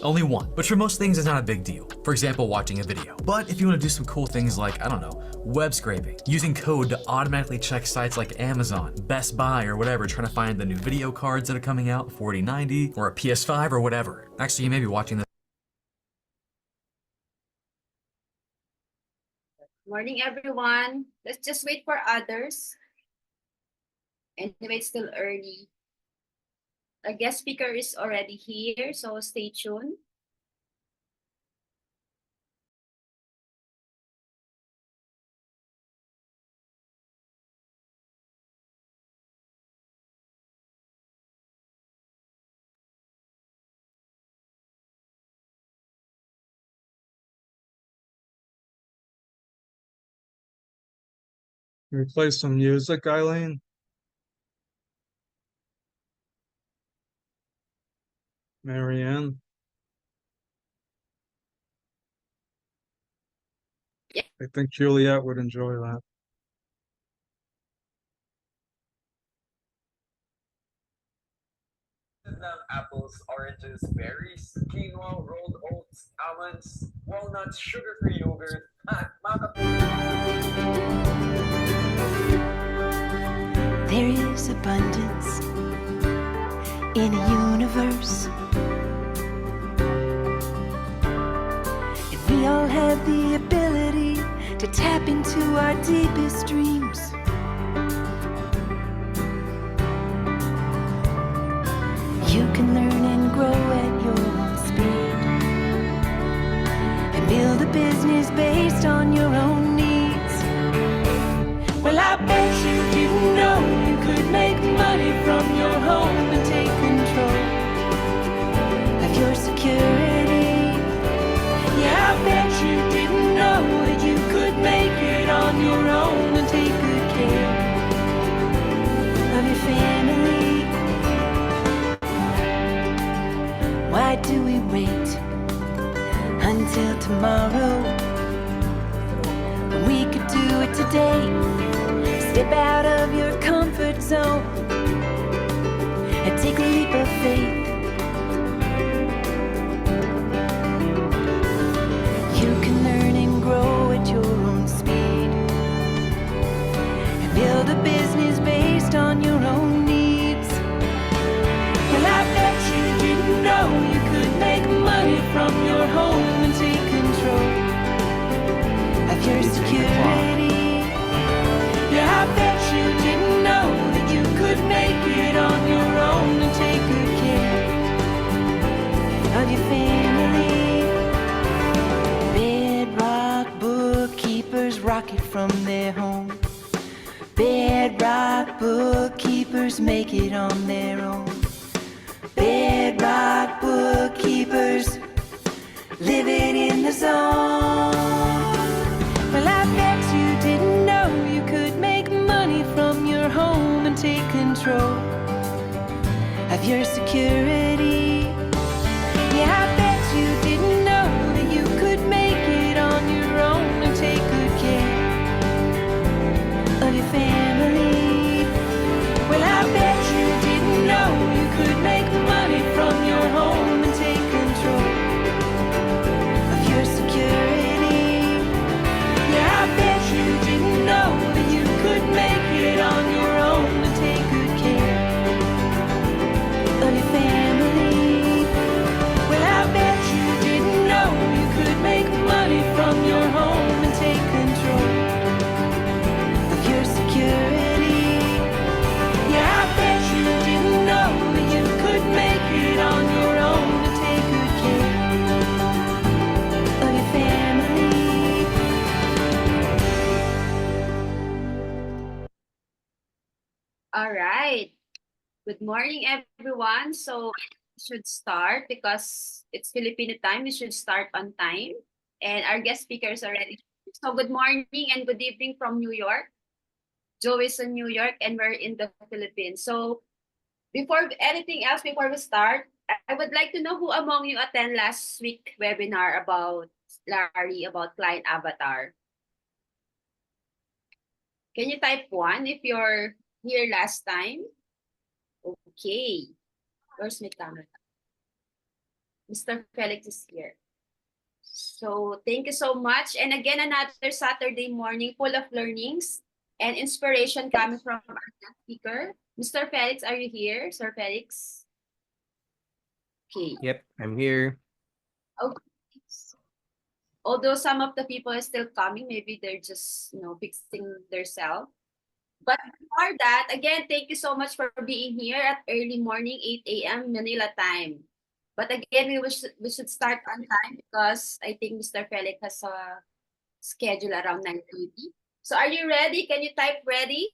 only one, which for most things is not a big deal. For example, watching a video. But if you want to do some cool things like, I don't know, web scraping, using code to automatically check sites like Amazon, Best Buy, or whatever, trying to find the new video cards that are coming out, 4090, or a PS5 or whatever. Actually, you may be watching this. Morning, everyone. Let's just wait for others. Anyway, it's still early. A guest speaker is already here, so stay tuned. Can we play some music, Eileen? Marianne? Yeah. I think Juliet would enjoy that. Apples, oranges, berries, quinoa, rolled oats, almonds, walnuts, sugar-free yogurt, There is abundance in a universe, and we all have the ability to tap into our deepest dreams. You can learn and grow at your own speed, and build a business based on your own needs. Well, I bet you didn't know you could make money from your home and take control of your security. Yeah, I bet you didn't know that you could make it on your own and take good care of your family. Why do we wait until tomorrow when we could do it today? Step out of your comfort zone and take a leap of faith. You can learn and grow at your own speed and build a business based on your own needs. Well, I bet you didn't know you could make money from your home and take control of your security. Yeah, I bet you didn't know that you could make it on your own and take good care of your family. Bedrock bookkeepers rock it from their home. Bedrock bookkeepers make it on their own. Bedrock bookkeepers live it in the zone. Well, I bet you didn't know you could make money from your home and take control of your security. Yeah, I bet you didn't know that you could make it on your own and take good care of your family. Well, I bet you didn't know you could make money from your home and take control of your security. Yeah, I bet you didn't know that you could make it on your own and take good care of your family. Well, I bet you didn't know you could make money from your home and take control of your security. Yeah, I bet you didn't know that you could make it on your own and take good care of your family. All right. Good morning, everyone. So we should start because it's Filipino time. We should start on time. And our guest speaker is already. So good morning and good evening from New York. Joe is in New York and we're in the Philippines. So before anything else, before we start, I would like to know who among you attend last week webinar about Larry, about client avatar. Can you type 1 if you're here last time? Okay. Where's my camera? Mr. Felix is here. So thank you so much. And again, another Saturday morning full of learnings and inspiration coming from our guest speaker. Mr. Felix, are you here, Sir Felix? Okay. Yep, I'm here. Okay. Although some of the people are still coming, maybe they're just fixing themselves. But before that, again, thank you so much for being here at early morning, 8 a.m. Manila time. But again, we should start on time because I think Mr. Felix has a schedule around 9:30. So are you ready? Can you type ready?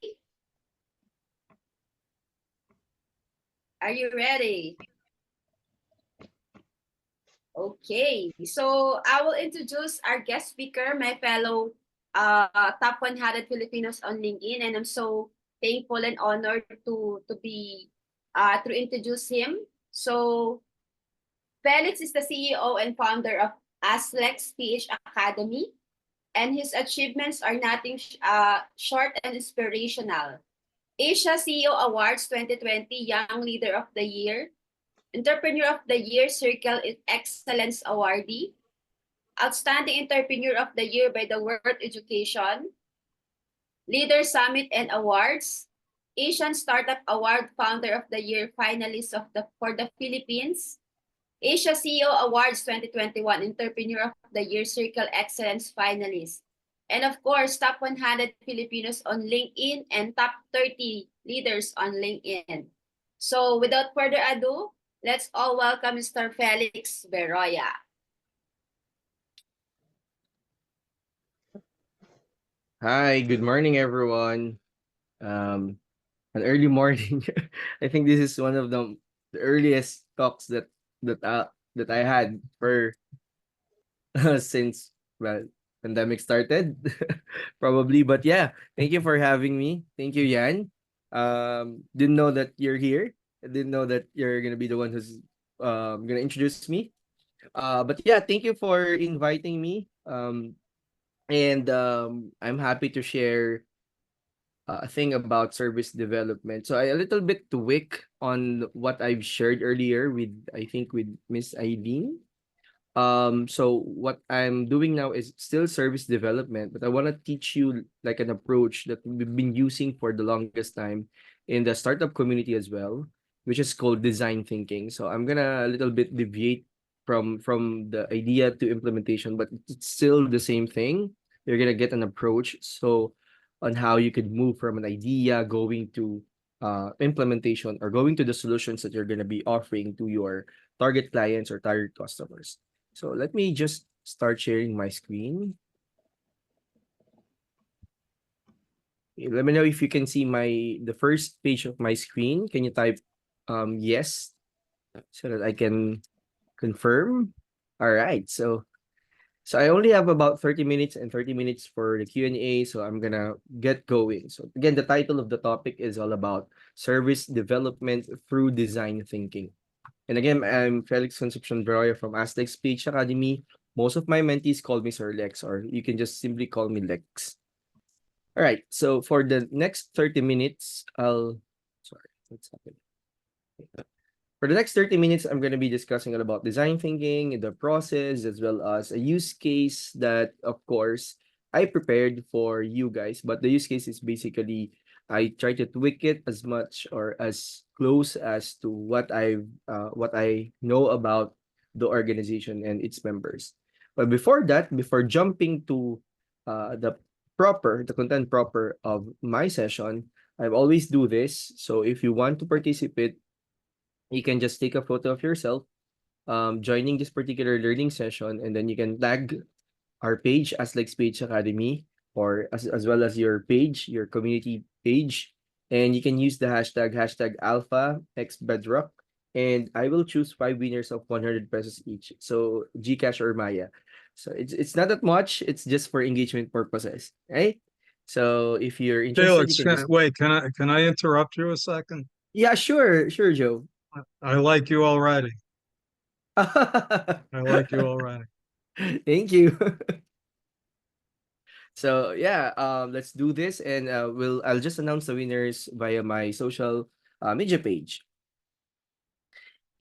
Are you ready? Okay, so I will introduce our guest speaker, my fellow top 100 Filipinos on LinkedIn, and I'm so thankful and honored to introduce him. So Felix is the CEO and founder of Aslex PH Academy, and his achievements are nothing short and inspirational. Asia CEO Awards 2020 Young Leader of the Year, Entrepreneur of the Year Circle Excellence Awardee, Outstanding Entrepreneur of the Year by the World Education, Leader Summit and Awards, Asian Startup Award Founder of the Year finalist for the Philippines, Asia CEO Awards 2021 Entrepreneur of the Year Circle Excellence finalist, and of course, top 100 Filipinos on LinkedIn and top 30 leaders on LinkedIn. So without further ado, let's all welcome Mr. Felix Beroya. Hi, good morning, everyone. An early morning. I think this is one of the earliest talks that I had for since pandemic started, probably. But yeah, thank you for having me. Thank you, Yan. Didn't know that you're here. I didn't know that you're gonna be the one who's gonna introduce me. But yeah, thank you for inviting me. And I'm happy to share a thing about service development. So I a little bit tweak on what I've shared earlier with I think with Miss Eileen. So what I'm doing now is still service development, but I want to teach you like an approach that we've been using for the longest time in the startup community as well, which is called design thinking. So I'm gonna a little bit deviate from the idea to implementation, but it's still the same thing. You're gonna get an approach so on how you could move from an idea going to implementation or going to the solutions that you're gonna be offering to your target clients or target customers. So let me just start sharing my screen. Let me know if you can see the first page of my screen. Can you type yes so that I can confirm? All right. So I only have about 30 minutes and 30 minutes for the Q&A, so I'm gonna get going. So again, the title of the topic is all about service development through design thinking. And again, I'm Felix Concepcion Beroya from Aztec Speech Academy. Most of my mentees call me Sir Lex, or you can just simply call me Lex. All right, so for the next 30 minutes, sorry, what's happening? For the next 30 minutes, I'm going to be discussing all about design thinking, the process, as well as a use case that, of course, I prepared for you guys. But the use case is basically, I try to tweak it as much or as close as to what I know about the organization and its members. But before that, before jumping to the content proper of my session, I always do this. So if you want to participate, you can just take a photo of yourself joining this particular learning session, and then you can tag our page as like Page Academy, or as well as your page, your community page, and you can use the hashtag alpha x bedrock, and I will choose 5 winners of 100 pesos each, so Gcash or Maya. So it's not that much, it's just for engagement purposes, right? So if you're interested, Felix, you can just... wait, can I interrupt you a second? Yeah, sure, Joe. I like you already. I like you already. Thank you. So yeah, let's do this, and I'll just announce the winners via my social media page.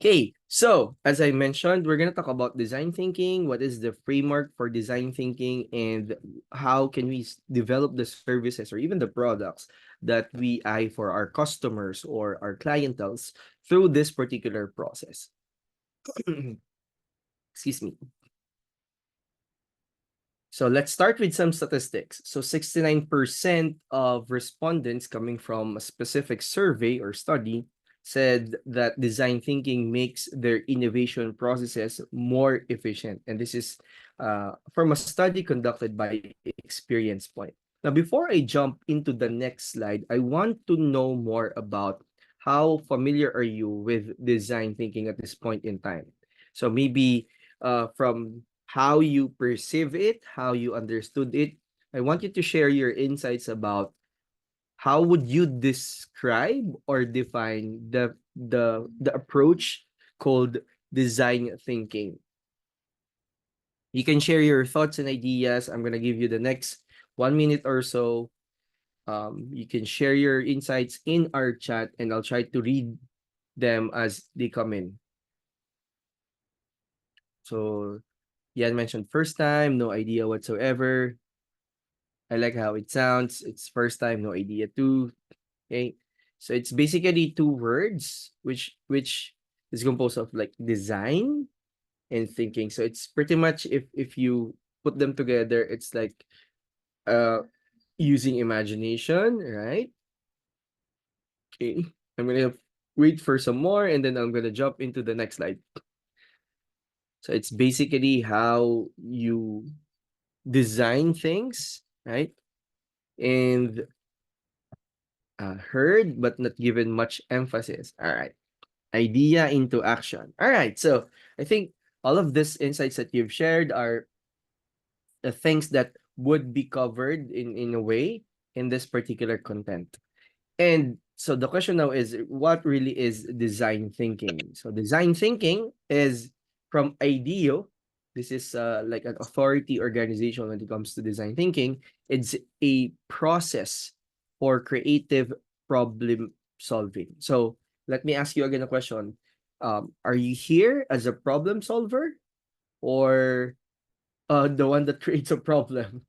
Okay, so as I mentioned, we're gonna talk about design thinking. What is the framework for design thinking, and how can we develop the services or even the products that we eye for our customers or our clientels through this particular process. Excuse me. So let's start with some statistics. So 69% of respondents coming from a specific survey or study said that design thinking makes their innovation processes more efficient. And this is from a study conducted by Experience Point. Now, before I jump into the next slide, I want to know more about how familiar are you with design thinking at this point in time. So maybe from how you perceive it, how you understood it. I want you to share your insights about how would you describe or define the approach called design thinking. You can share your thoughts and ideas. I'm gonna give you the next 1 minute or so. You can share your insights in our chat, and I'll try to read them as they come in. So Yan mentioned first time, no idea whatsoever. I like how it sounds. It's first time, no idea too. Okay. So it's basically two words which is composed of like design and thinking. So it's pretty much if you put them together, it's like using imagination, right? Okay. I'm gonna wait for some more and then I'm gonna jump into the next slide. So it's basically how you design things, right? And heard but not given much emphasis. All right. Idea into action. All right. So I think all of these insights that you've shared are the things that would be covered in a way in this particular content. And so the question now is, what really is design thinking? So design thinking is from IDEO. This is like an authority organization when it comes to design thinking. It's a process for creative problem solving. So let me ask you again a question. Are you here as a problem solver or the one that creates a problem?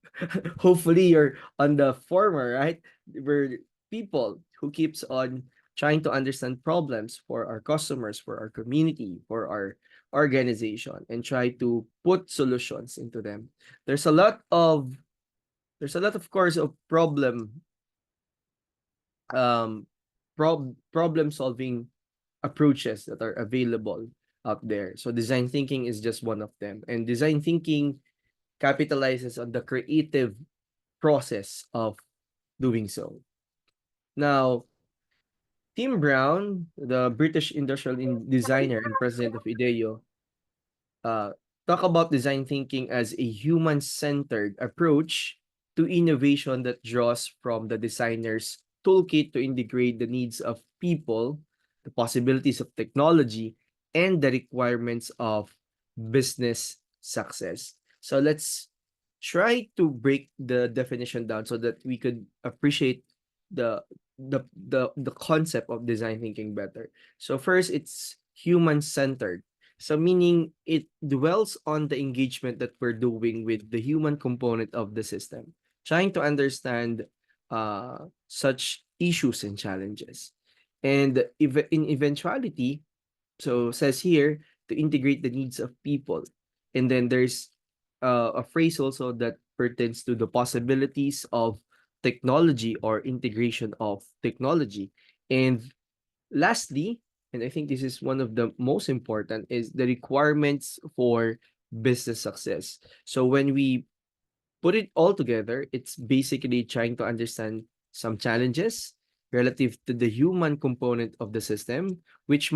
Hopefully you're on the former, right? We're people who keeps on trying to understand problems for our customers, for our community, for our organization, and try to put solutions into them. There's a lot of of course of problem solving approaches that are available out there. So design thinking is just one of them. And design thinking capitalizes on the creative process of doing so. Now, Tim Brown, the British industrial designer and president of IDEO, uh, talk about design thinking as a human-centered approach to innovation that draws from the designer's toolkit to integrate the needs of people, the possibilities of technology, and the requirements of business success. So let's try to break the definition down so that we could appreciate the the concept of design thinking better. So first, it's human-centered. So meaning it dwells on the engagement that we're doing with the human component of the system, trying to understand such issues and challenges. And in eventuality, so says here, to integrate the needs of people. And then there's a phrase also that pertains to the possibilities of technology or integration of technology. And lastly, and I think this is one of the most important, is the requirements for business success. So when we put it all together, it's basically trying to understand some challenges relative to the human component of the system, which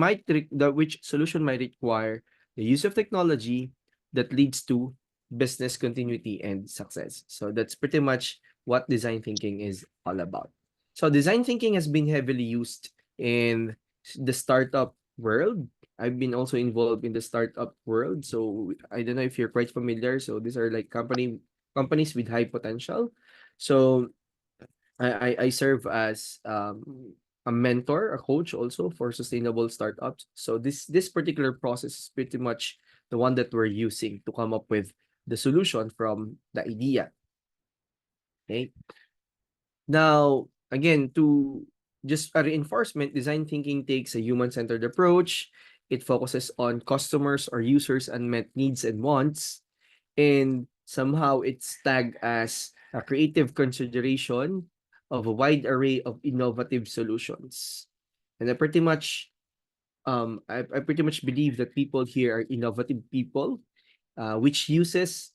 solution might require the use of technology that leads to business continuity and success. So that's pretty much what design thinking is all about. So design thinking has been heavily used in the startup world. I've been also involved in the startup world. So I don't know if you're quite familiar. So these are like companies with high potential. So I serve as a mentor, a coach also for sustainable startups. So this particular process is pretty much the one that we're using to come up with the solution from the idea. Okay. Now, again, to just a reinforcement, design thinking takes a human-centered approach. It focuses on customers or users' unmet needs and wants, and somehow it's tagged as a creative consideration of a wide array of innovative solutions. And I pretty much believe that people here are innovative people, which uses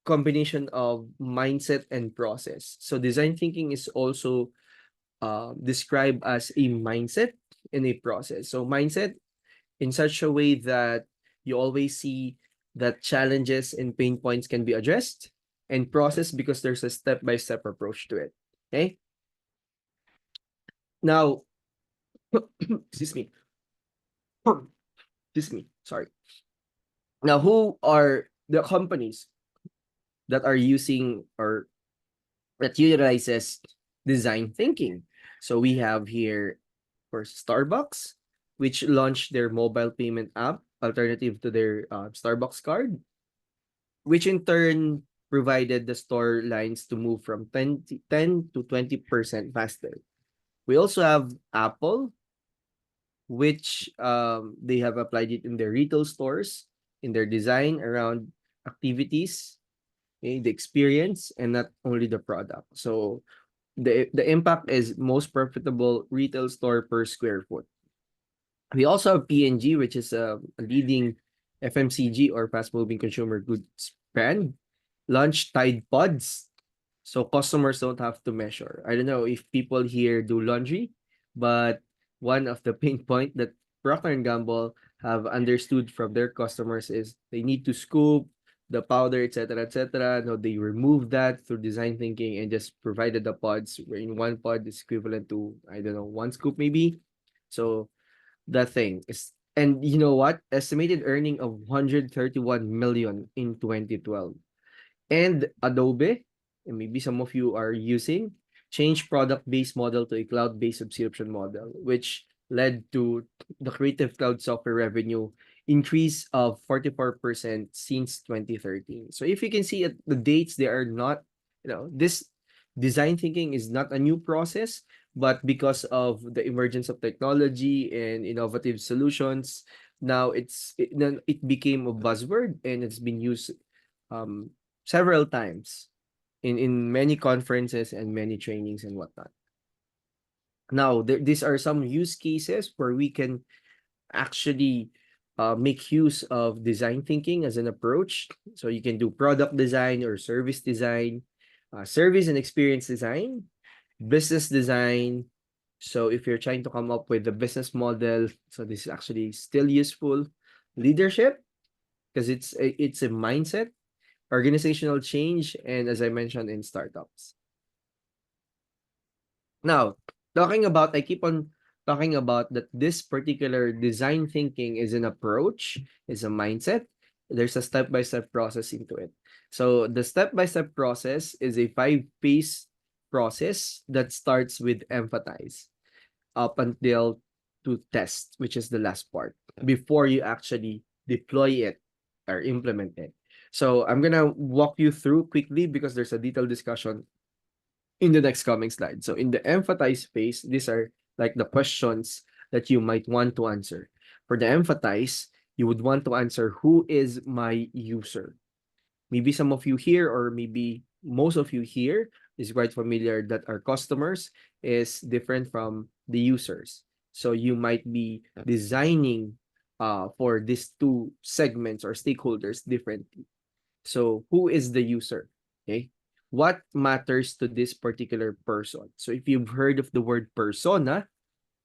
combination of mindset and process. So design thinking is also described as a mindset and a process. So mindset in such a way that you always see that challenges and pain points can be addressed, and process because there's a step-by-step approach to it. Okay. Now, excuse me. Excuse me. Sorry. Now, who are the companies that are using or that utilizes design thinking? So we have here, of course, Starbucks, which launched their mobile payment app alternative to their Starbucks card, which in turn provided the store lines to move from 10 to 20% faster. We also have Apple, which they have applied it in their retail stores, in their design around activities, okay, the experience, and not only the product. So the impact is most profitable retail store per square foot. We also have P&G, which is a leading FMCG or fast-moving consumer goods brand, launched Tide Pods, so customers don't have to measure. I don't know if people here do laundry, but one of the pain point that Procter and Gamble have understood from their customers is they need to scoop the powder, etc., etc. No, they remove that through design thinking and just provided the pods, where in one pod is equivalent to, I don't know, one scoop maybe. So the thing is, and you know what? Estimated earning of 131 million in 2012. And Adobe, and maybe some of you are using, changed product-based model to a cloud-based subscription model, which led to the Creative Cloud software revenue increase of 44% since 2013. So if you can see at the dates, they are not, this design thinking is not a new process, but because of the emergence of technology and innovative solutions, now it became a buzzword and it's been used several times in many conferences and many trainings and whatnot. Now, these are some use cases where we can actually make use of design thinking as an approach. So you can do product design or service design, service and experience design, business design. So if you're trying to come up with the business model, so this is actually still useful. Leadership, because it's a mindset, organizational change, and as I mentioned, in startups. Now, I keep on talking about that this particular design thinking is an approach, is a mindset. There's a step-by-step process into it. So the step-by-step process is a 5-phase process that starts with empathize up until to test, which is the last part, before you actually deploy it or implement it. So I'm going to walk you through quickly because there's a detailed discussion in the next coming slide. So in the empathize phase, these are like the questions that you might want to answer. For the empathize, you would want to answer, who is my user? Maybe some of you here, or maybe most of you here, is quite familiar that our customers is different from the users. So you might be designing for these two segments or stakeholders differently. So who is the user? Okay. What matters to this particular person? So if you've heard of the word persona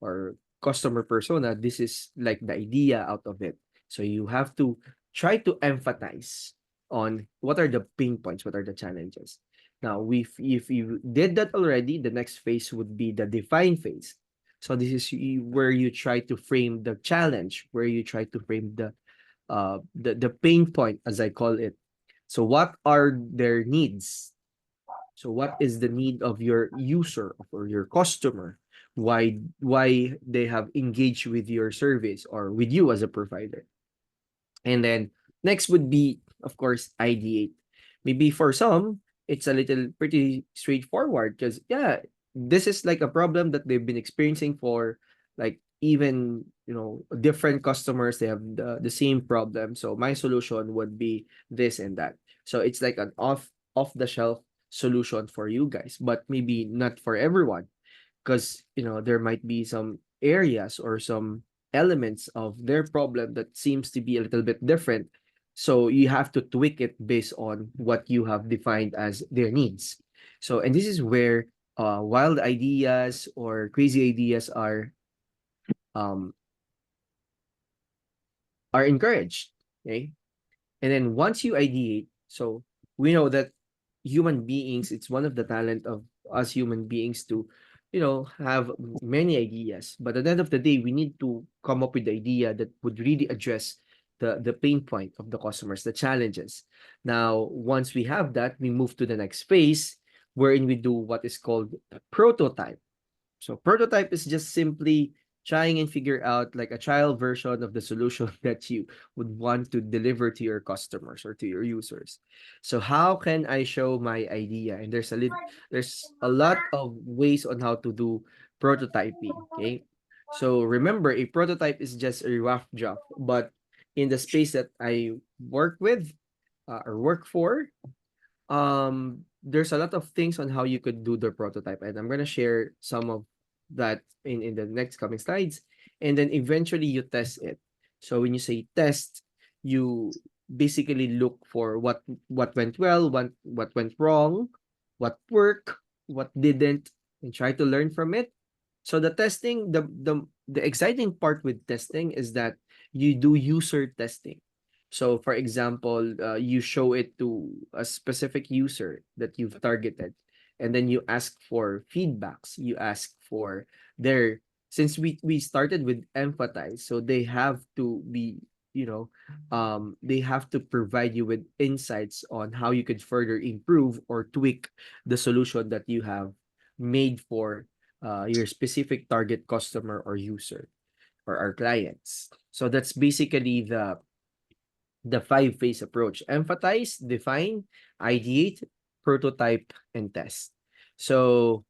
or customer persona, this is like the idea out of it. So you have to try to empathize on what are the pain points, what are the challenges. Now, if you did that already, the next phase would be the define phase. So this is where you try to frame the challenge, where you try to frame the pain point, as I call it. So what are their needs? So what is the need of your user or your customer? Why they have engaged with your service or with you as a provider? And then next would be, of course, ideate. Maybe for some, it's a little pretty straightforward because, yeah, this is like a problem that they've been experiencing for like even, different customers. They have the same problem. So my solution would be this and that. So it's like an off the shelf solution for you guys, but maybe not for everyone because there might be some areas or some elements of their problem that seems to be a little bit different, so you have to tweak it based on what you have defined as their needs. So, and this is where wild ideas or crazy ideas um are encouraged. Okay. And then once you ideate, so we know that human beings, it's one of the talent of us human beings to, have many ideas. But at the end of the day, we need to come up with the idea that would really address the pain point of the customers, the challenges. Now, once we have that, we move to the next phase wherein we do what is called a prototype. So prototype is just simply trying and figure out like a trial version of the solution that you would want to deliver to your customers or to your users. So how can I show my idea? And there's a lot of ways on how to do prototyping. Okay. So remember, a prototype is just a rough draft, but in the space that I work with or work for, there's a lot of things on how you could do the prototype, and I'm going to share some of that in the next coming slides. And then eventually you test it. So when you say test, you basically look for what went well, what went wrong, what worked, what didn't, and try to learn from it. So the testing, the exciting part with testing is that you do user testing. So for example, you show it to a specific user that you've targeted, and then you ask for feedbacks. You ask for their, since we started with empathize, so they have to be, they have to provide you with insights on how you could further improve or tweak the solution that you have made for your specific target customer or user or our clients. So that's basically the 5-phase approach: empathize, define, ideate, prototype, and test. So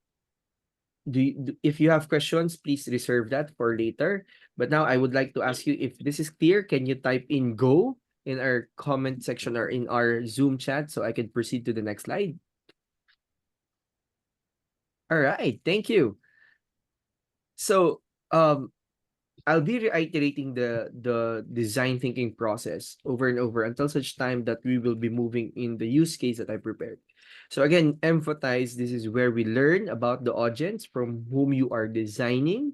if you have questions, please reserve that for later. But now I would like to ask you, if this is clear, can you type in go in our comment section or in our Zoom chat so I can proceed to the next slide? All right, thank you. So I'll be reiterating the design thinking process over and over until such time that we will be moving in the use case that I prepared. So again, empathize, this is where we learn about the audience from whom you are designing.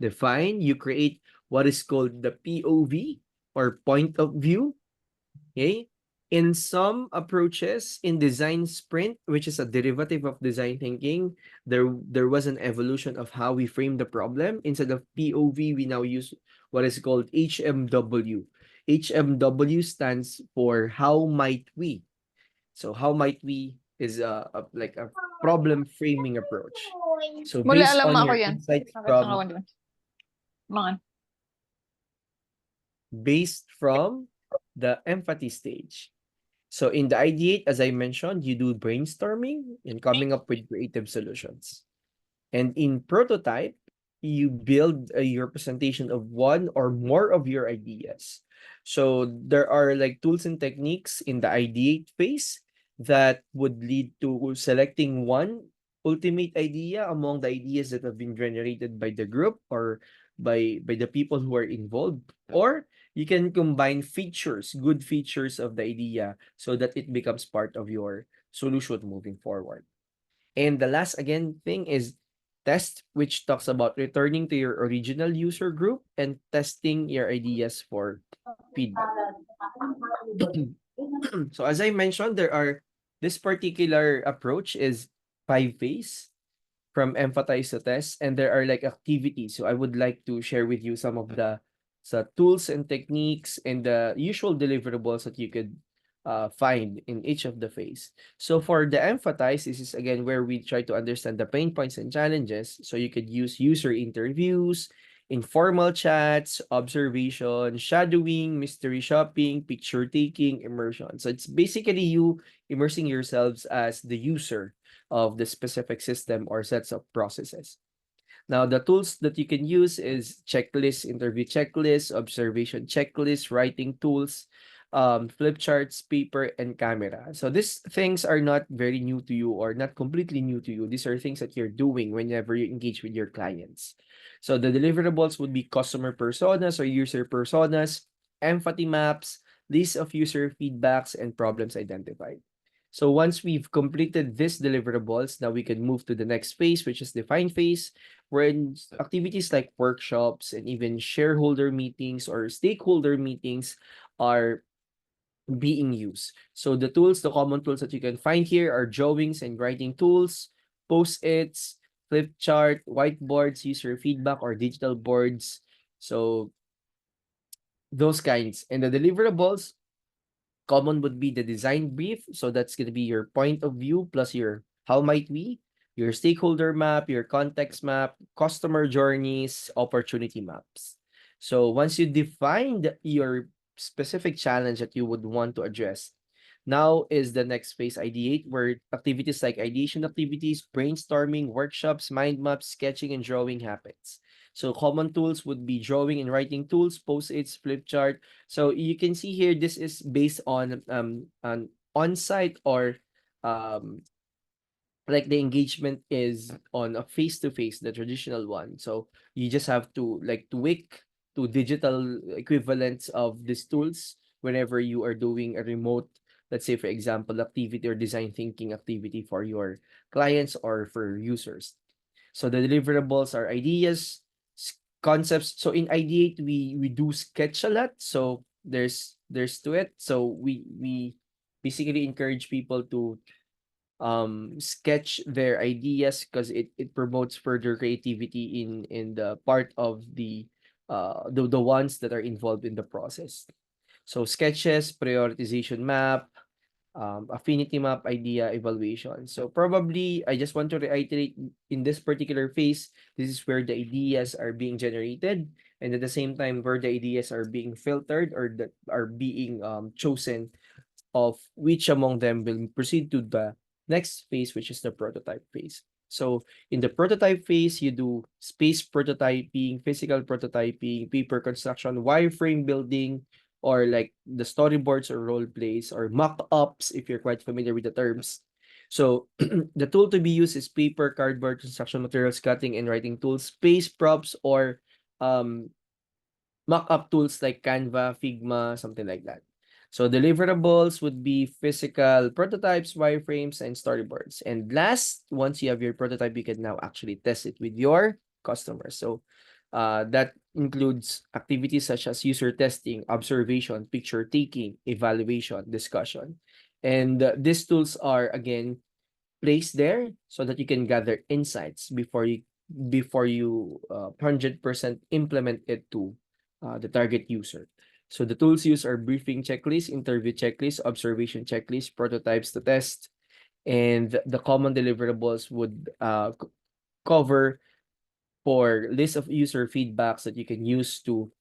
Define, you create what is called the POV or point of view. Okay. In some approaches in design sprint, which is a derivative of design thinking, there was an evolution of how we frame the problem. Instead of POV, we now use what is called HMW. HMW stands for how might we. So how might we is like a problem framing approach. So Mula based alam on mo ako your yan. insights Bakit from nakawan doon? Mga. based from the empathy stage. So in the ideate, as I mentioned, you do brainstorming and coming up with creative solutions. And in prototype, you build your presentation of one or more of your ideas. So there are like tools and techniques in the ideate phase that would lead to selecting one ultimate idea among the ideas that have been generated by the group or by the people who are involved. Or you can combine features, good features of the idea so that it becomes part of your solution moving forward. And the last again thing is test, which talks about returning to your original user group and testing your ideas for feedback. So as I mentioned, this particular approach is 5 phase from empathize to test, and there are like activities. So I would like to share with you some of the tools and techniques and the usual deliverables that you could find in each of the phase. So for the empathize, this is again where we try to understand the pain points and challenges. So you could use user interviews, informal chats, observation, shadowing, mystery shopping, picture taking, immersion. So it's basically you immersing yourselves as the user of the specific system or sets of processes. Now, the tools that you can use is checklist, interview checklist, observation checklist, writing tools, flip charts, paper, and camera. So these things are not very new to you or not completely new to you. These are things that you're doing whenever you engage with your clients. So the deliverables would be customer personas or user personas, empathy maps, list of user feedbacks, and problems identified. So once we've completed these deliverables, now we can move to the next phase, which is define phase, wherein activities like workshops and even shareholder meetings or stakeholder meetings are being used. So the tools, the common tools that you can find here are drawings and writing tools, post-its, flip chart, whiteboards, user feedback, or digital boards. So those kinds. And the deliverables, common would be the design brief. So that's going to be your point of view plus your how might we, your stakeholder map, your context map, customer journeys, opportunity maps. So once you defined your specific challenge that you would want to address, now is the next phase ideate, where activities like ideation activities, brainstorming, workshops, mind maps, sketching, and drawing happens. So common tools would be drawing and writing tools, post-its, flip chart. So you can see here, this is based on an on-site or like the engagement is on a face-to-face, the traditional one. So you just have to like tweak to digital equivalents of these tools whenever you are doing a remote, let's say for example, activity or design thinking activity for your clients or for users. So the deliverables are ideas, concepts. So in ideate, we do sketch a lot. So there's to it. So we basically encourage people to sketch their ideas because it promotes further creativity in the part of the ones that are involved in the process. So sketches, prioritization map, affinity map, idea evaluation. So probably I just want to reiterate, in this particular phase, this is where the ideas are being generated, and at the same time where the ideas are being filtered or that are being chosen of which among them will proceed to the next phase, which is the prototype phase. So in the prototype phase, you do space prototyping, physical prototyping, paper construction, wireframe building, or like the storyboards or role plays or mock-ups, if you're quite familiar with the terms. So the tool to be used is paper, cardboard, construction materials, cutting and writing tools, space props, or um, mock-up tools like Canva, Figma, something like that. So deliverables would be physical prototypes, wireframes, and storyboards. And last, once you have your prototype, you can now actually test it with your customers. So that includes activities such as user testing, observation, picture taking, evaluation, discussion. And these tools are, again, placed there so that you can gather insights before you 100% implement it to the target user. So the tools used are briefing checklist, interview checklist, observation checklist, prototypes to test, and the common deliverables would cover for list of user feedbacks that you can use to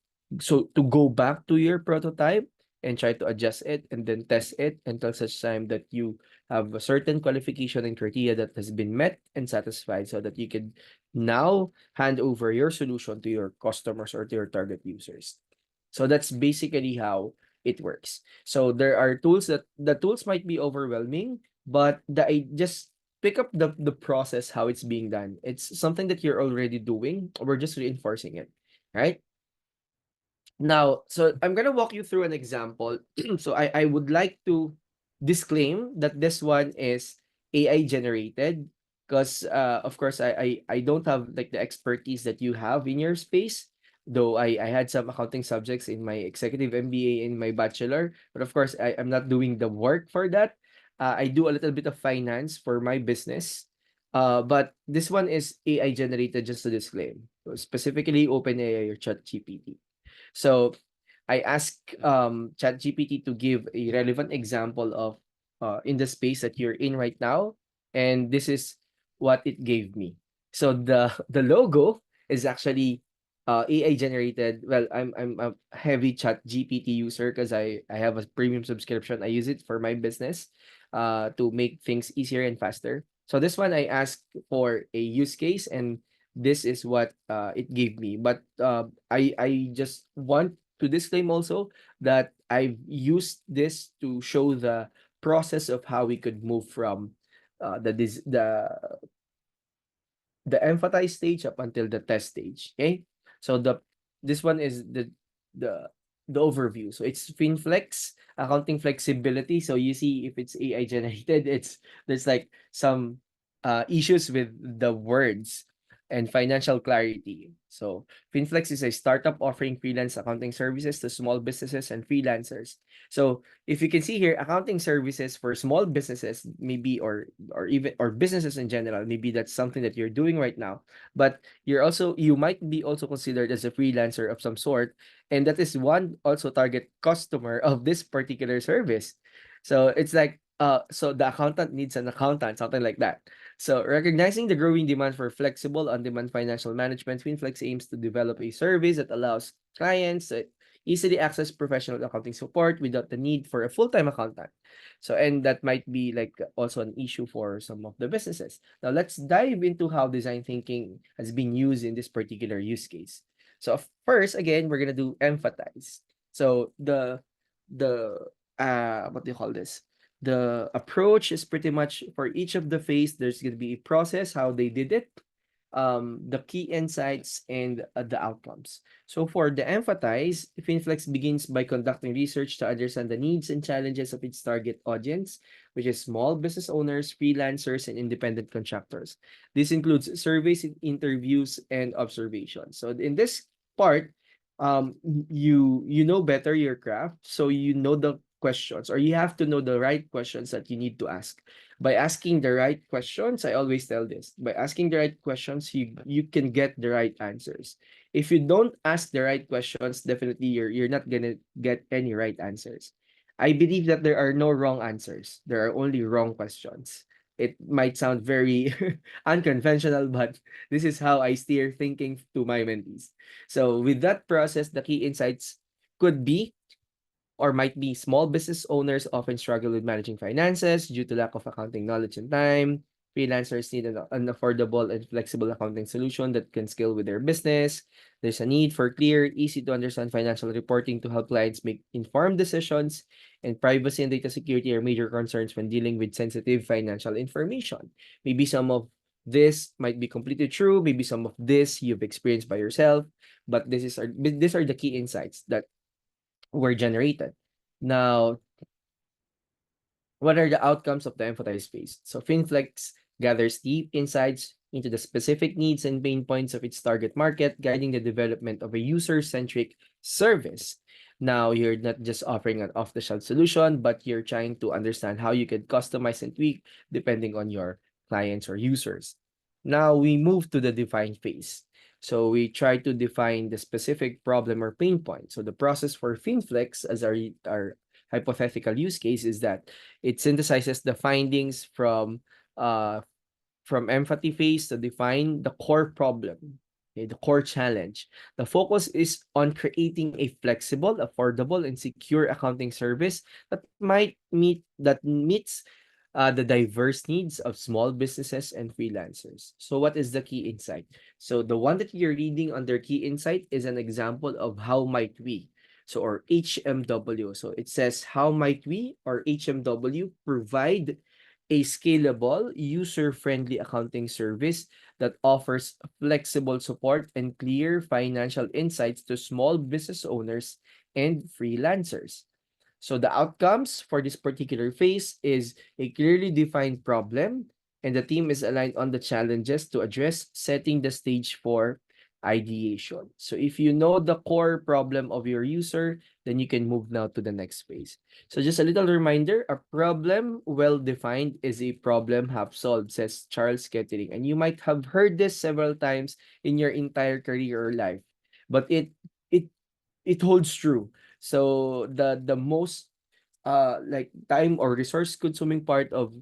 go back to your prototype and try to adjust it and then test it until such time that you have a certain qualification and criteria that has been met and satisfied, so that you can now hand over your solution to your customers or to your target users. So that's basically how it works. So there are tools that the tools might be overwhelming, but I just pick up the process, how it's being done. It's something that you're already doing. We're just reinforcing it, right? Now, so I'm gonna walk you through an example. So I would like to disclaim that this one is AI generated, because of course I don't have like the expertise that you have in your space. Though I had some accounting subjects in my executive MBA in my bachelor, but of course I'm not doing the work for that. I do a little bit of finance for my business. But this one is AI generated, just to disclaim. So specifically OpenAI or ChatGPT. So I ask ChatGPT to give a relevant example of in the space that you're in right now, and this is what it gave me. So the logo is actually AI generated. Well, I'm a heavy ChatGPT user because I have a premium subscription. I use it for my business to make things easier and faster. So this one I asked for a use case, and this is what it gave me. But I just want to disclaim also that I've used this to show the process of how we could move from the empathize stage up until the test stage. Okay, so this one is the the overview. So it's FinFlex accounting flexibility. So you see if it's AI generated, there's like some issues with the words and financial clarity. So FinFlex is a startup offering freelance accounting services to small businesses and freelancers. So if you can see here, accounting services for small businesses, maybe or even or businesses in general, maybe that's something that you're doing right now. But you might be also considered as a freelancer of some sort, and that is one also target customer of this particular service. So it's like so the accountant needs an accountant, something like that. So recognizing the growing demand for flexible on-demand financial management, FinFlex aims to develop a service that allows clients to easily access professional accounting support without the need for a full-time accountant. So, and that might be like also an issue for some of the businesses. Now, let's dive into how design thinking has been used in this particular use case. So, first, again, we're gonna do empathize. So, the what do you call this? The approach is pretty much for each of the phase. There's gonna be a process how they did it, the key insights, and the outcomes. So for the empathize, FinFlex begins by conducting research to understand the needs and challenges of its target audience, which is small business owners, freelancers, and independent contractors. This includes surveys, interviews, and observations. So in this part, you know better your craft, so you know the questions, or you have to know the right questions that you need to ask. By asking the right questions, I always tell this, by asking the right questions, you can get the right answers. If you don't ask the right questions, definitely you're not gonna get any right answers. I believe that there are no wrong answers. There are only wrong questions. It might sound very unconventional, but this is how I steer thinking to my mentees. So with that process, the key insights could be or might be small business owners often struggle with managing finances due to lack of accounting knowledge and time. Freelancers need an affordable and flexible accounting solution that can scale with their business. There's a need for clear, easy to understand financial reporting to help clients make informed decisions. And privacy and data security are major concerns when dealing with sensitive financial information. Maybe some of this might be completely true. Maybe some of this you've experienced by yourself. But these are the key insights that were generated. Now, what are the outcomes of the emphasized phase? So FinFlex gathers deep insights into the specific needs and pain points of its target market, guiding the development of a user-centric service. Now, you're not just offering an off-the-shelf solution, but you're trying to understand how you can customize and tweak depending on your clients or users. Now, we move to the define phase. So we try to define the specific problem or pain point. So the process for FinFlex as our hypothetical use case is that it synthesizes the findings from empathy phase to define the core problem, okay, the core challenge. The focus is on creating a flexible, affordable, and secure accounting service that meets the diverse needs of small businesses and freelancers. So what is the key insight? So the one that you're reading under key insight is an example of how might we. So or HMW. So it says how might we or HMW provide a scalable, user-friendly accounting service that offers flexible support and clear financial insights to small business owners and freelancers. So the outcomes for this particular phase is a clearly defined problem, and the team is aligned on the challenges to address, setting the stage for ideation. So if you know the core problem of your user, then you can move now to the next phase. So just a little reminder, a problem well defined is a problem half solved, says Charles Kettering. And you might have heard this several times in your entire career or life, but it holds true. So the most like time or resource consuming part of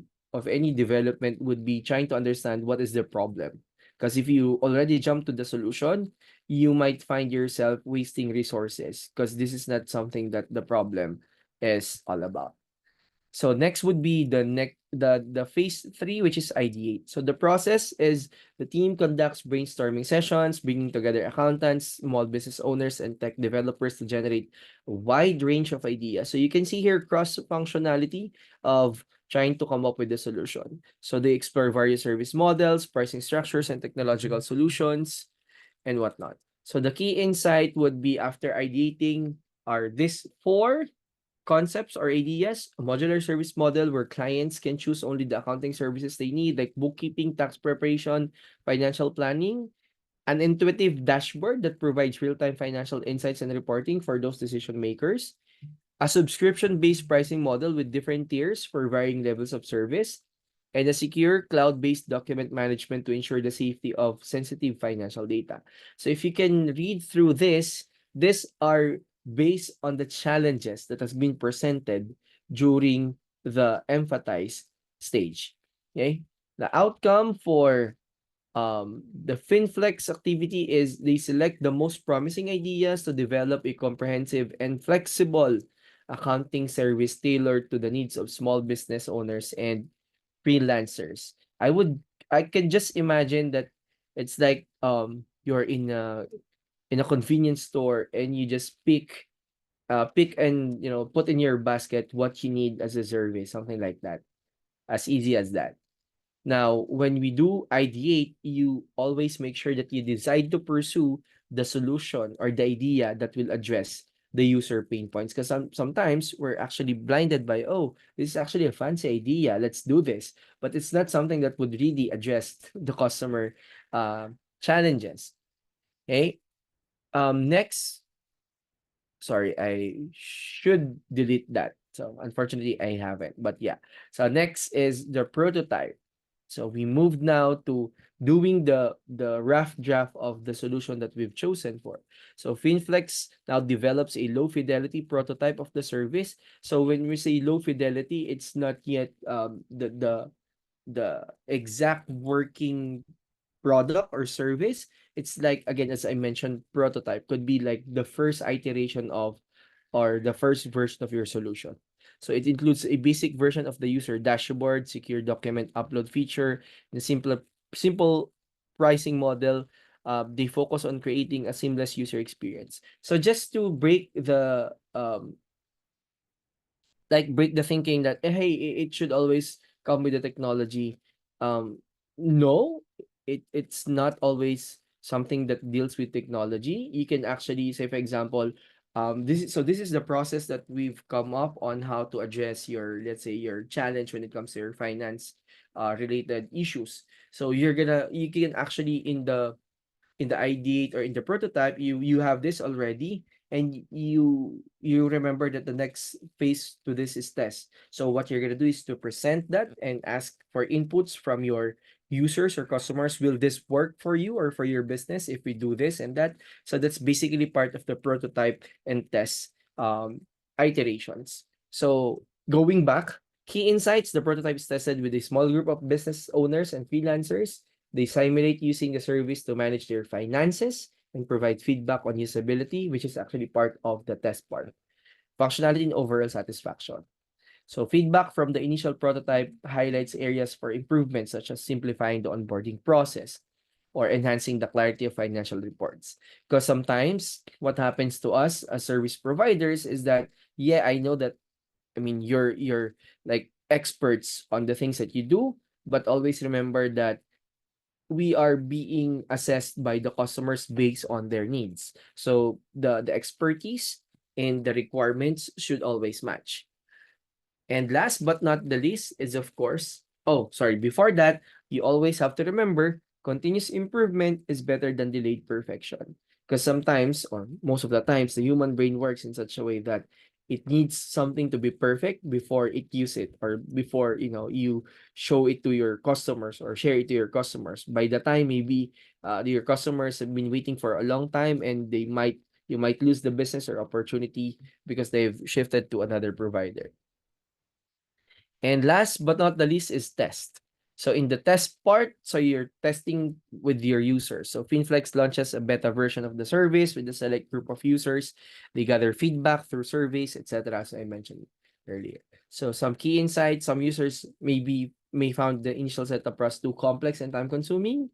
any development would be trying to understand what is the problem. Because if you already jump to the solution, you might find yourself wasting resources because this is not something that the problem is all about. So next would be the phase 3, which is ideate. So the process is the team conducts brainstorming sessions, bringing together accountants, small business owners, and tech developers to generate a wide range of ideas. So you can see here cross functionality of trying to come up with a solution. So they explore various service models, pricing structures, and technological solutions, and whatnot. So the key insight would be after ideating are these 4 concepts or ideas: a modular service model where clients can choose only the accounting services they need, like bookkeeping, tax preparation, financial planning; an intuitive dashboard that provides real-time financial insights and reporting for those decision makers; a subscription-based pricing model with different tiers for varying levels of service; and a secure cloud-based document management to ensure the safety of sensitive financial data. So if you can read through this, these are based on the challenges that has been presented during the empathize stage. Okay? The outcome for the FinFlex activity is they select the most promising ideas to develop a comprehensive and flexible accounting service tailored to the needs of small business owners and freelancers. I can just imagine that it's like you're in a convenience store and you just pick and put in your basket what you need as a service, something like that. As easy as that. Now, when we do ideate, you always make sure that you decide to pursue the solution or the idea that will address the user pain points. Because sometimes we're actually blinded by, oh, this is actually a fancy idea. Let's do this. But it's not something that would really address the customer challenges. Okay. Next, sorry, I should delete that. So unfortunately, I haven't. But yeah. So next is the prototype. So we moved now to doing the rough draft of the solution that we've chosen for. So FinFlex now develops a low fidelity prototype of the service. So when we say low fidelity, it's not yet the exact working product or service. It's like, again, as I mentioned, prototype could be like the first iteration of or the first version of your solution. So it includes a basic version of the user dashboard, secure document upload feature, the simple pricing model. They focus on creating a seamless user experience. So just to break the break the thinking that hey, it should always come with the technology. No, it's not always something that deals with technology. You can actually say, for example, this is the process that we've come up on how to address your, let's say, your challenge when it comes to your finance related issues. So you can actually in the ideate or in the prototype, you have this already, and you remember that the next phase to this is test. So what you're gonna do is to present that and ask for inputs from your users or customers. Will this work for you or for your business if we do this and that? So that's basically part of the prototype and test iterations. So going back, key insights: the prototype is tested with a small group of business owners and freelancers. They simulate using the service to manage their finances and provide feedback on usability, which is actually part of the test part. Functionality and overall satisfaction. So feedback from the initial prototype highlights areas for improvement, such as simplifying the onboarding process or enhancing the clarity of financial reports. Because sometimes what happens to us as service providers is that, yeah, I know that, I mean, you're like experts on the things that you do, but always remember that we are being assessed by the customers based on their needs. So the expertise and the requirements should always match. And last but not the least is, of course, oh, sorry, before that, you always have to remember continuous improvement is better than delayed perfection. Because sometimes, or most of the times, the human brain works in such a way that it needs something to be perfect before it use it, or before you show it to your customers or share it to your customers. By the time maybe your customers have been waiting for a long time and they might You might lose the business or opportunity because they've shifted to another provider. And last but not the least is test. So in the test part, so you're testing with your users. So FinFlex launches a beta version of the service with a select group of users. They gather feedback through surveys, etc. As I mentioned earlier. So some key insights, some users may found the initial setup process too complex and time consuming.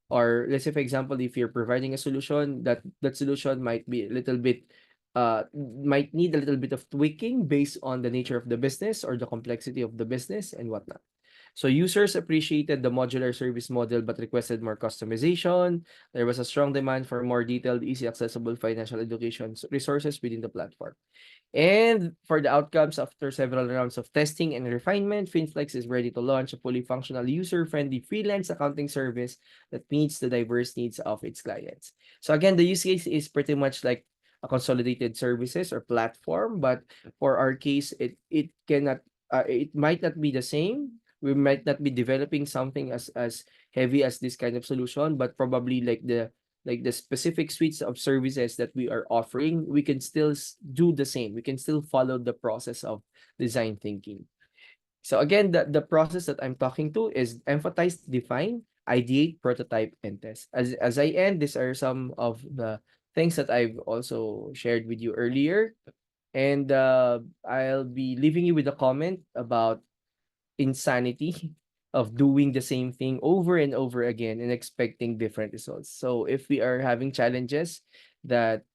Or let's say, for example, if you're providing a solution, that solution might be a little bit might need a little bit of tweaking based on the nature of the business or the complexity of the business and whatnot. So users appreciated the modular service model but requested more customization. There was a strong demand for more detailed, easy accessible financial education resources within the platform. And for the outcomes after several rounds of testing and refinement, FinFlex is ready to launch a fully functional, user-friendly freelance accounting service that meets the diverse needs of its clients. So again, the use case is pretty much like a consolidated services or platform, but for our case, it cannot it might not be the same. We might not be developing something as heavy as this kind of solution, but probably like the specific suites of services that we are offering, we can still do the same. We can still follow the process of design thinking. So again, the process that I'm talking to is emphasize, define, ideate, prototype, and test. As I end, these are some of the things that I've also shared with you earlier. And I'll be leaving you with a comment about insanity of doing the same thing over and over again and expecting different results. So if we are having challenges that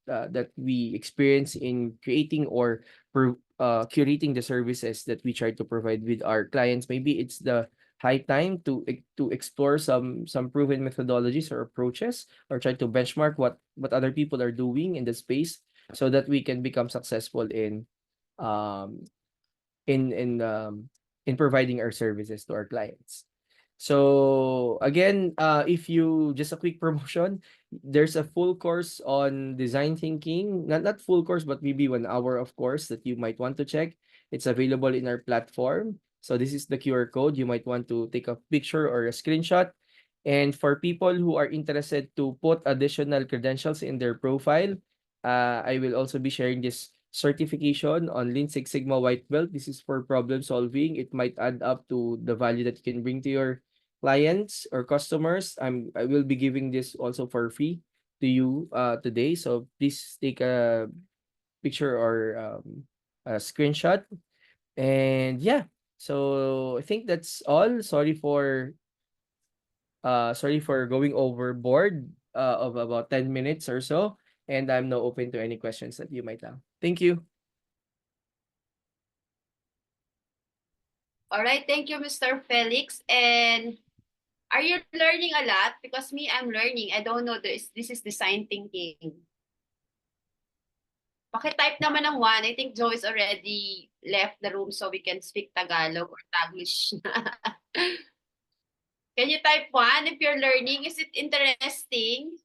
we experience in creating or curating the services that we try to provide with our clients, maybe it's the high time to explore some proven methodologies or approaches, or try to benchmark what other people are doing in the space so that we can become successful um in in um in providing our services to our clients. So again, if you just a quick promotion, there's a full course on design thinking, not full course, but maybe 1 hour of course that you might want to check. It's available in our platform. So this is the QR code. You might want to take a picture or a screenshot. And for people who are interested to put additional credentials in their profile, I will also be sharing this certification on Lean Six Sigma White Belt. This is for problem solving. It might add up to the value that you can bring to your clients or customers. I will be giving this also for free to you today. So please take a picture or a screenshot. And yeah, so I think that's all. Sorry for going overboard of about 10 minutes or so. And I'm now open to any questions that you might have. Thank you. All right, thank you, Mr. Felix. And are you learning a lot? Because me, I'm learning. I don't know this is design thinking. Paki-type naman ng 1. I think Joe is already left the room so we can speak Tagalog or Taglish. Can you type 1 if you're learning? Is it interesting?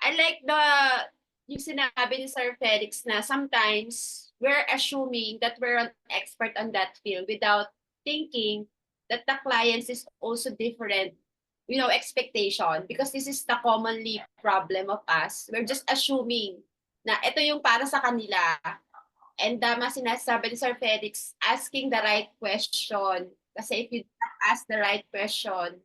I like yung sinabi ni Sir Felix na sometimes we're assuming that we're an expert on that field without thinking that the clients is also different, expectation. Because this is the commonly problem of us. We're just assuming na ito yung para sa kanila. And tama sinasabi ni Sir Felix, asking the right question. Kasi if you don't ask the right question,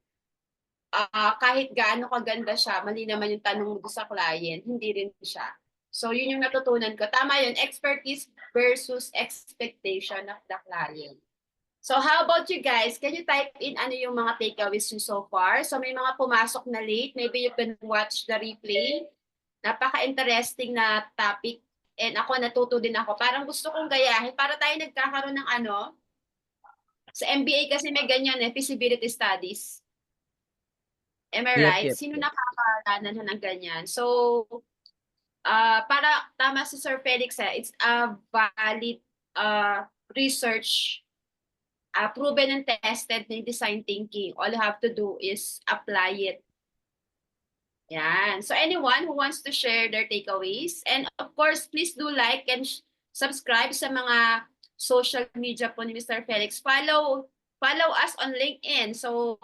kahit gaano kaganda siya, mali naman yung tanong mo sa client, hindi rin siya. So, yun yung natutunan ko. Tama yun, expertise versus expectation of the client. So, how about you guys? Can you type in ano yung mga takeaways nyo so far? So, may mga pumasok na late. Maybe you can watch the replay. Napaka-interesting na topic. And ako, natuto din ako. Parang gusto kong gayahin. Para tayo nagkakaroon ng sa MBA kasi may ganyan feasibility studies. Am I right? Yep. Sino nakakaranan ng ganyan? So, para tama si Sir Felix, it's a valid research, proven and tested ng design thinking. All you have to do is apply it. Yan. So, anyone who wants to share their takeaways, and of course, please do like and subscribe sa mga social media po ni Mr. Felix. Follow us on LinkedIn. So,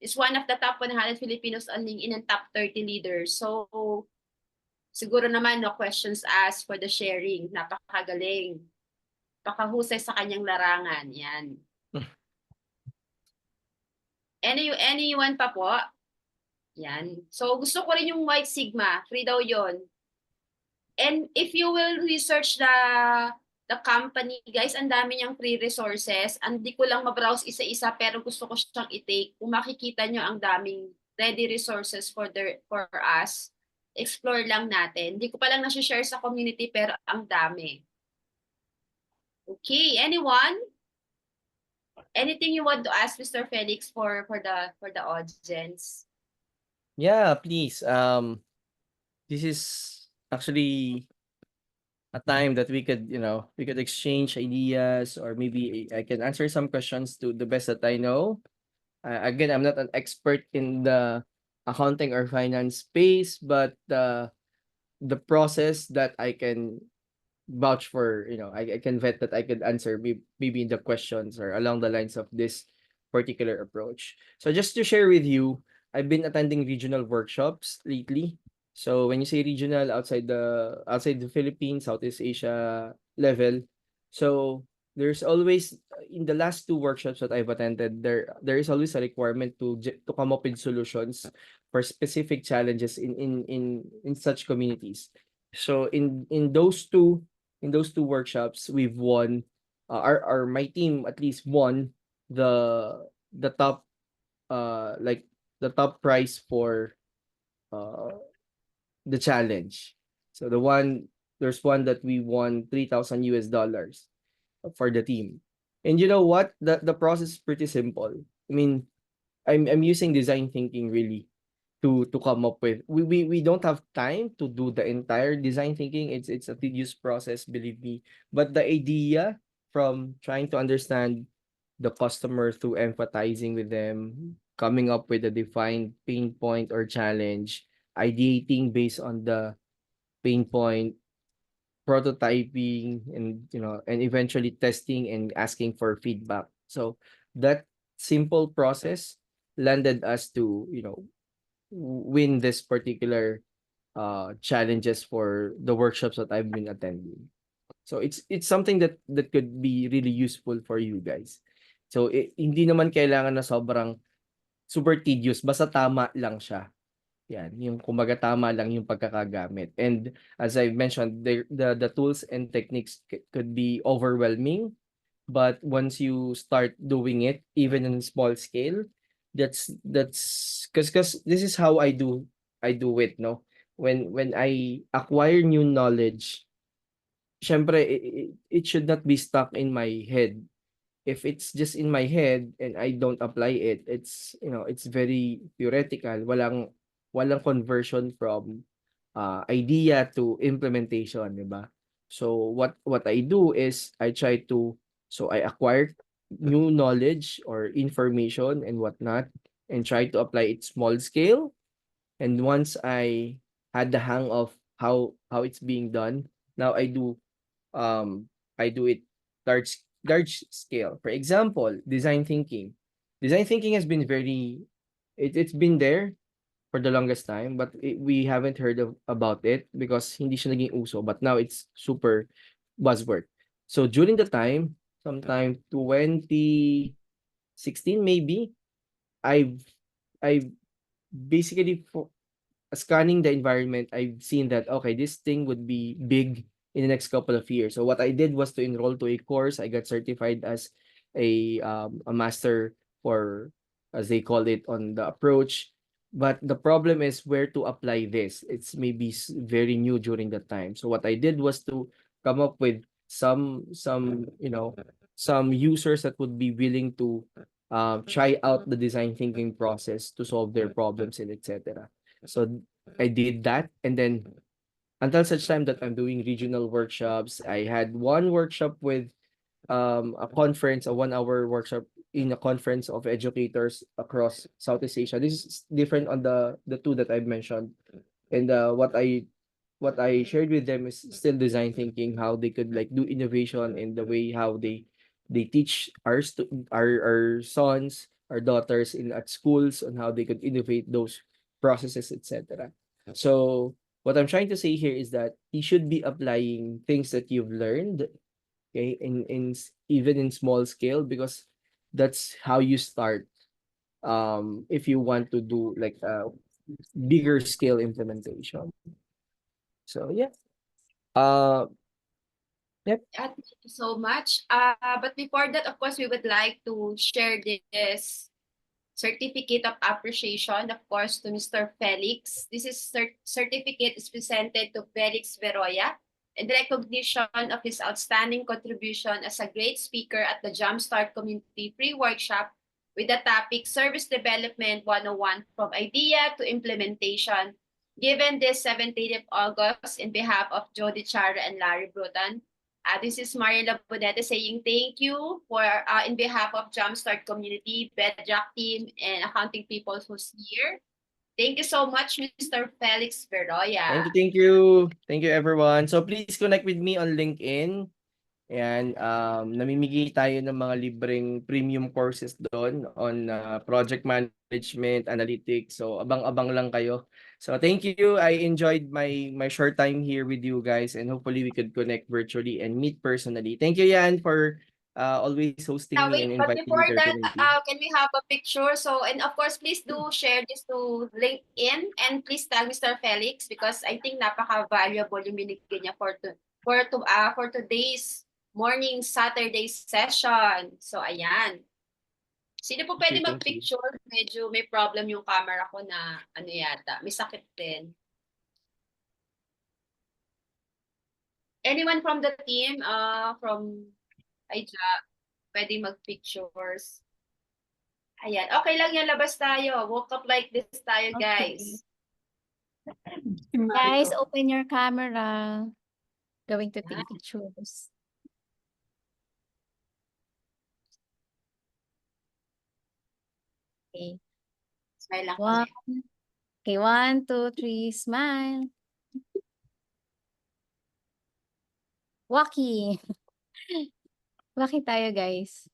it's one of the top 100 Filipinos on LinkedIn and top 30 leaders. So, Siguro naman, no questions asked for the sharing. Napakagaling. Pakahusay sa kanyang larangan. Yan. Anyone pa po? Yan. So, gusto ko rin yung White Sigma. Free daw yon. And if you will research the company, guys, ang dami niyang free resources. Hindi ko lang ma-browse isa-isa, pero gusto ko siyang i-take. Kung makikita niyo ang daming ready resources for us, explore lang natin. Hindi ko pa lang na-share sa community, pero ang dami. Okay, anyone? Anything you want to ask Mr. Felix for the audience? Yeah, please. This is actually a time that we could, we could exchange ideas, or maybe I can answer some questions to the best that I know. Again, I'm not an expert in the accounting or finance space, but the process that I can vouch for, I can vet that I could answer maybe the questions or along the lines of this particular approach. So just to share with you, I've been attending regional workshops lately. So when you say regional, outside the Philippines, Southeast Asia level, so there's always, in the last two workshops that I've attended, there is always a requirement to come up with solutions for specific challenges in such communities. So in those two workshops, we've won, our my team at least won the top, like the top prize for the challenge. So there's one that we won $3,000 for the team. And you know what? The process is pretty simple. I mean, I'm using design thinking really to come up with. We don't have time to do the entire design thinking. It's a tedious process, believe me. But the idea, from trying to understand the customer through empathizing with them, coming up with a defined pain point or challenge, ideating based on the pain point, prototyping, and eventually testing and asking for feedback. So that simple process landed us to, win this particular challenges for the workshops that I've been attending. So it's something that could be really useful for you guys. So hindi naman kailangan na sobrang super tedious, basta tama lang siya. Yan, yung kumbaga tama lang yung pagkakagamit. And as I mentioned, the tools and techniques could be overwhelming, but once you start doing it, even in small scale, that's because this is how I do it, no? When I acquire new knowledge, syempre it should not be stuck in my head. If it's just in my head and I don't apply it, it's very theoretical. Walang conversion from idea to implementation, di ba? So what I do is I acquire new knowledge or information and whatnot, and try to apply it small scale. And once I had the hang of how it's being done, now I do it large scale. For example, design thinking. Design thinking has been it's been there for the longest time, but we haven't heard about it because hindi siya naging uso, but now it's super buzzword. So during the time, sometime 2016 maybe, I've I've basically scanning the environment, I've seen that, okay, this thing would be big in the next couple of years. So what I did was to enroll to a course. I got certified as a master, for, as they call it, on the approach. But the problem is where to apply this. It's maybe very new during that time. So what I did was to come up with some users that would be willing to try out the design thinking process to solve their problems, and etc. So I did that, and then until such time that I'm doing regional workshops. I had one workshop with a conference, a 1 hour workshop in a conference of educators across Southeast Asia. This is different on the two that I've mentioned. And what I shared with them is still design thinking, how they could like do innovation in the way how they teach our sons, our daughters in at schools, on how they could innovate those processes, etc. So what I'm trying to say here is that you should be applying things that you've learned, okay, even in small scale, because that's how you start. If you want to do like a bigger scale implementation. So yeah. Yep. Thank you so much. But before that, of course, we would like to share this certificate of appreciation, of course, to Mr. Felix. This is certificate is presented to Felix Veroya in recognition of his outstanding contribution as a great speaker at the Jumpstart Community Free Workshop with the topic Service Development 101 from Idea to Implementation, given this 17th of August in behalf of Jody Chara and Larry Bruton. This is Mariela Boneta saying thank you for in behalf of Jumpstart Community, Bedrock team, and accounting people who's here. Thank you so much, Mr. Felix Veroya. Thank you, thank you. Thank you, everyone. So please connect with me on LinkedIn. Ayan, namimigay tayo ng mga libreng premium courses doon on project management, analytics. So abang-abang lang kayo. So thank you. I enjoyed my short time here with you guys, and hopefully we could connect virtually and meet personally. Thank you, Yan, for always hosting me Wait, and but inviting me before to your that, community. can we have a picture? So, and of course, please do share this to LinkedIn and please tag Mr. Felix because I think napaka-valuable yung binigay niya for today's morning Saturday session. So, ayan. Sino po pwede Okay, thank you. mag-picture? Medyo may problem yung camera ko na ano yata. May sakit din. Anyone from the team, from Aija, pwede mag-pictures. Ayan. Okay lang yan. Labas tayo. Woke up like this tayo, guys. Guys, open your camera. Going to take Ah. pictures. Okay. Smile lang One. kami. Okay, 1, 2, 3, smile. Waki. Waki tayo, guys.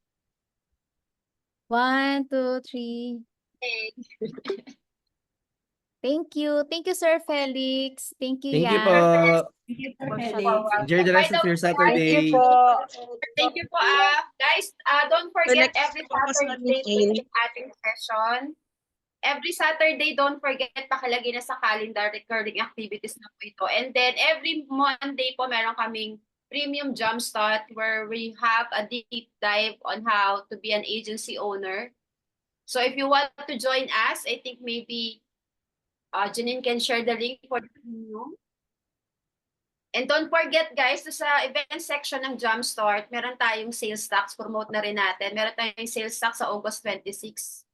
1, 2, 3. Okay. Thank you. Thank you, Sir Felix. Thank you, Thank you po. Yan. Thank you, Sir Welcome. Felix. Enjoy the rest of your Saturday. Thank you po. Guys, don't forget every Saturday meeting. yung ating session. Every Saturday, don't forget pakalagay na sa calendar recurring activities na po ito. And then every Monday po meron kaming Premium Jumpstart where we have a deep dive on how to be an agency owner. So if you want to join us, I think maybe Janine can share the link for the premium. And don't forget guys, sa event section ng Jumpstart, meron tayong sales tax, promote na rin natin. Meron tayong sales tax sa August 26.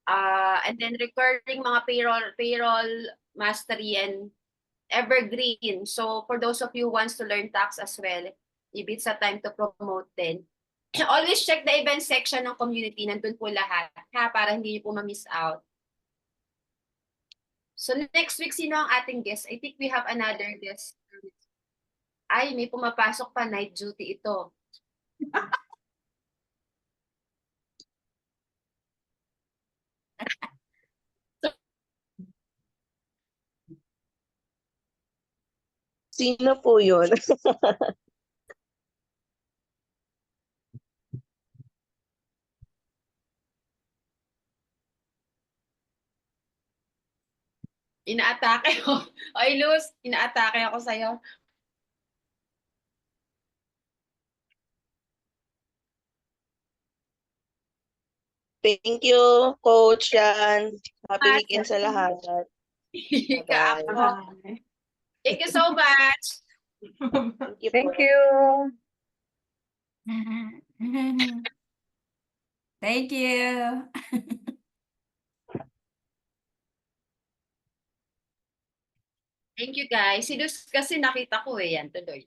And then recurring mga payroll mastery and evergreen. So for those of you who wants to learn tax as well, if it's a time to promote din. Always check the event section ng community. Nandun po lahat ha, para hindi niyo po ma-miss out. So next week, sino ang ating guest? I think we have another guest. Ay, may pumapasok pa, night duty ito. Sino po yun? Inaatake ko. Oy, Luz, inaatake ako sa'yo. Thank you, Coach Yan. Happy weekend sa lahat. Ika ako. Thank you so much. Thank you. Thank you. Thank you guys. Si Luz kasi nakita ko yan tuloy.